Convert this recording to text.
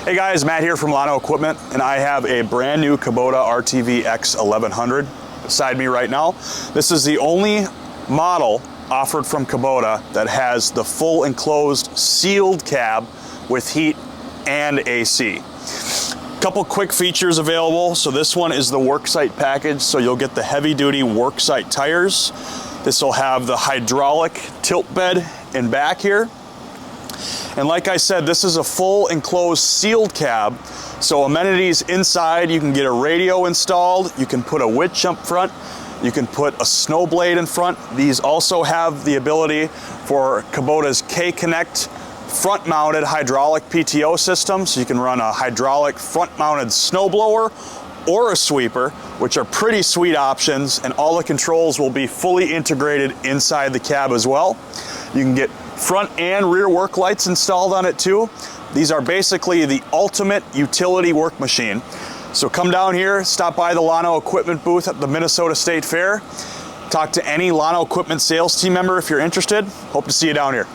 Hey guys, Matt here from Lano Equipment, and I have a brand new Kubota RTV X1100 beside me right now. This is the only model offered from Kubota that has the full enclosed sealed cab with heat and AC. Couple quick features available. So this one is the worksite package, so you'll get the heavy duty worksite tires. This will have the hydraulic tilt bed in back here. And like I said, this is a full enclosed sealed cab. So amenities inside, you can get a radio installed, you can put a winch up front, you can put a snow blade in front. These also have the ability for Kubota's K-Connect front-mounted hydraulic PTO system, so you can run a hydraulic front-mounted snowblower or a sweeper, which are pretty sweet options, and all the controls will be fully integrated inside the cab as well. You can get front and rear work lights installed on it too. These are basically the ultimate utility work machine. So come down here, stop by the Lano Equipment booth at the Minnesota State Fair. Talk to any Lano Equipment sales team member if you're interested. Hope to see you down here.